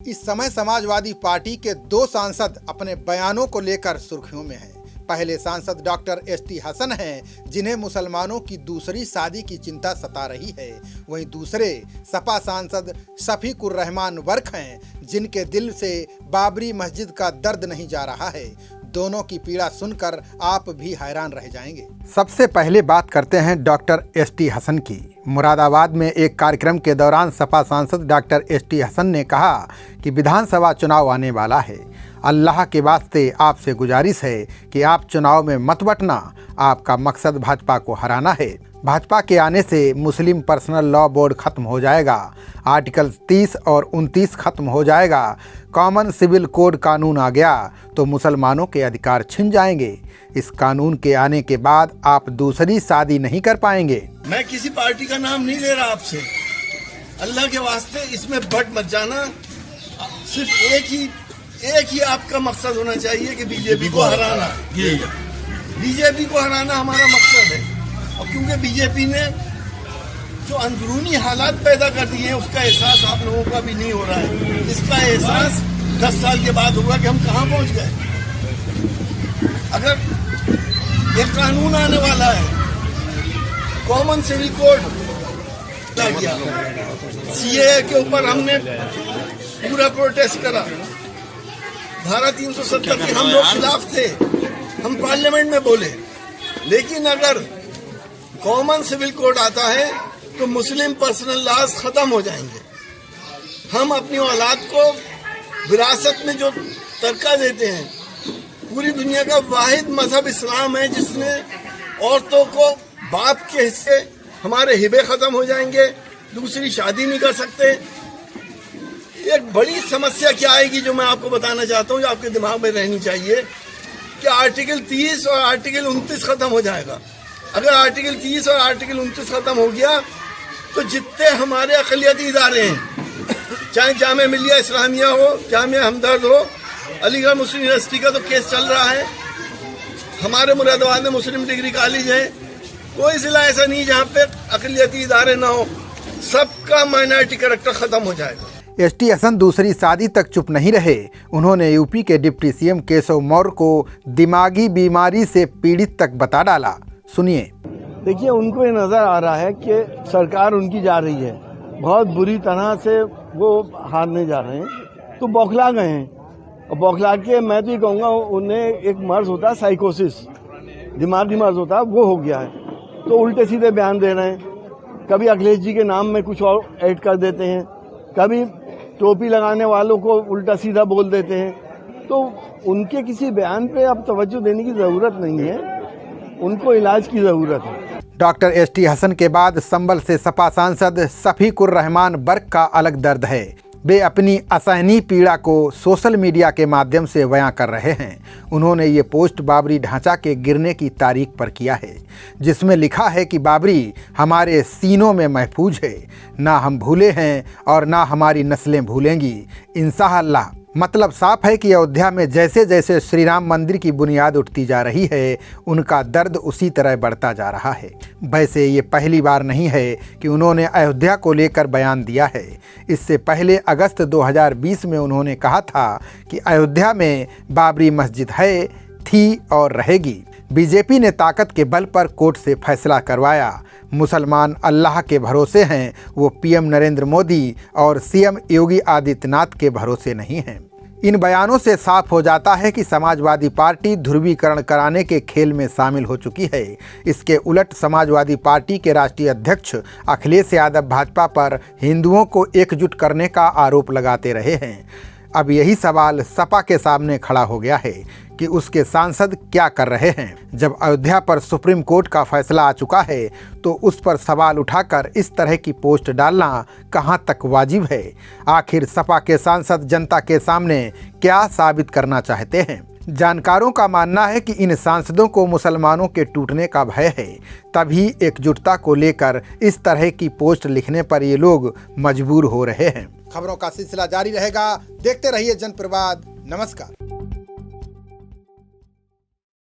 इस समय समाजवादी पार्टी के दो सांसद अपने बयानों को लेकर सुर्खियों में हैं। पहले सांसद डॉक्टर एसटी हसन हैं, जिन्हें मुसलमानों की दूसरी शादी की चिंता सता रही है। वहीं दूसरे सपा सांसद शफीकुर रहमान वर्क हैं, जिनके दिल से बाबरी मस्जिद का दर्द नहीं जा रहा है। दोनों की पीड़ा सुनकर आप भी हैरान रह जाएंगे। सबसे पहले बात करते हैं डॉक्टर एसटी हसन की। मुरादाबाद में एक कार्यक्रम के दौरान सपा सांसद डॉक्टर एसटी हसन ने कहा कि विधानसभा चुनाव आने वाला है। अल्लाह के वास्ते आपसे गुजारिश है कि आप चुनाव में मत बटना। आपका मकसद भाजपा को हराना है। भाजपा के आने से मुस्लिम पर्सनल लॉ बोर्ड खत्म हो जाएगा। आर्टिकल 30 और 29 खत्म हो जाएगा। कॉमन सिविल कोड कानून आ गया तो मुसलमानों के अधिकार छिन जाएंगे। इस कानून के आने के बाद आप दूसरी शादी नहीं कर पाएंगे। मैं किसी पार्टी का नाम नहीं ले रहा आपसे। अल्लाह के वास्ते इसमें बट मत जाना। सिर्फ एक ही आपका मकसद होना चाहिए कि बीजेपी को हराना। बीजेपी को हराना हमारा मकसद है। और क्योंकि बीजेपी ने जो अंदरूनी हालात पैदा कर दिए हैं, उसका एहसास आप लोगों का भी नहीं हो रहा है। इसका एहसास 10 साल के बाद होगा कि हम कहाँ पहुँच गए। अगर एक कानून आने वाला है, कॉमन सिविल कोड किया, सीएए के ऊपर हमने पूरा प्रोटेस्ट करा। धारा 370 के हम लोग खिलाफ थे, हम पार्लियामेंट में बोले। लेकिन अगर कॉमन सिविल कोड आता है तो मुस्लिम पर्सनल लॉज खत्म हो जाएंगे। हम अपनी औलाद को विरासत में जो तरका देते हैं, पूरी दुनिया का वाहिद मजहब इस्लाम है जिसने औरतों को बाप के हिस्से, हमारे हिबे खत्म हो जाएंगे, दूसरी शादी नहीं कर सकते। एक बड़ी समस्या क्या आएगी जो मैं आपको बताना चाहता हूँ, जो आपके दिमाग में रहनी चाहिए कि आर्टिकल 30 और आर्टिकल 29 खत्म हो जाएगा। अगर आर्टिकल 30 और आर्टिकल 29 खत्म हो गया तो जितने हमारे अक़लियती इदारे हैं, चाहे जामिया मिलिया इस्लामिया हो, जामिया हमदर्द हो, अलीगढ़ मुस्लिम यूनिवर्सिटी का तो केस चल रहा है, हमारे मुरादाबाद में मुस्लिम डिग्री कॉलेज है, कोई जिला ऐसा नहीं जहाँ पे अक़लियती इदारे ना हो। सबका माइनॉरिटी कैरेक्टर खत्म हो जाएगा। एसटी हसन दूसरी शादी तक चुप नहीं रहे। उन्होंने यूपी के डिप्टी सीएम केशव मौर्य को दिमागी बीमारी से पीड़ित तक बता डाला। सुनिए। देखिए, उनको ये नजर आ रहा है कि सरकार उनकी जा रही है, बहुत बुरी तरह से वो हारने जा रहे हैं, तो बौखला गए हैं। और बौखला के मैं तो ये कहूँगा, उन्हें एक मर्ज होता है साइकोसिस, दिमागी मर्ज होता है, वो हो गया है। तो उल्टे सीधे बयान दे रहे हैं। कभी अखिलेश जी के नाम में कुछ और ऐड कर देते हैं, कभी टोपी लगाने वालों को उल्टा सीधा बोल देते हैं। तो उनके किसी बयान पे अब तवज्जो देने की ज़रूरत नहीं है, उनको इलाज की ज़रूरत है। डॉक्टर एसटी हसन के बाद संभल से सपा सांसद शफीकुर रहमान वर्क का अलग दर्द है। वे अपनी असहनीय पीड़ा को सोशल मीडिया के माध्यम से बयां कर रहे हैं। उन्होंने ये पोस्ट बाबरी ढांचा के गिरने की तारीख पर किया है, जिसमें लिखा है कि बाबरी हमारे सीनों में महफूज है, ना हम भूले हैं और ना हमारी नस्लें भूलेंगी इंशाअल्लाह। मतलब साफ है कि अयोध्या में जैसे जैसे श्री राम मंदिर की बुनियाद उठती जा रही है, उनका दर्द उसी तरह बढ़ता जा रहा है। वैसे ये पहली बार नहीं है कि उन्होंने अयोध्या को लेकर बयान दिया है। इससे पहले अगस्त 2020 में उन्होंने कहा था कि अयोध्या में बाबरी मस्जिद है, थी और रहेगी। बीजेपी ने ताकत के बल पर कोर्ट से फैसला करवाया। मुसलमान अल्लाह के भरोसे हैं, वो पीएम नरेंद्र मोदी और सीएम योगी आदित्यनाथ के भरोसे नहीं हैं। इन बयानों से साफ हो जाता है कि समाजवादी पार्टी ध्रुवीकरण कराने के खेल में शामिल हो चुकी है। इसके उलट समाजवादी पार्टी के राष्ट्रीय अध्यक्ष अखिलेश यादव भाजपा पर हिंदुओं को एकजुट करने का आरोप लगाते रहे हैं। अब यही सवाल सपा के सामने खड़ा हो गया है कि उसके सांसद क्या कर रहे हैं। जब अयोध्या पर सुप्रीम कोर्ट का फैसला आ चुका है तो उस पर सवाल उठाकर इस तरह की पोस्ट डालना कहां तक वाजिब है। आखिर सपा के सांसद जनता के सामने क्या साबित करना चाहते हैं। जानकारों का मानना है कि इन सांसदों को मुसलमानों के टूटने का भय है, तभी एकजुटता को लेकर इस तरह की पोस्ट लिखने पर ये लोग मजबूर हो रहे हैं। खबरों का सिलसिला जारी रहेगा। देखते रहिए जनप्रवाद। नमस्कार।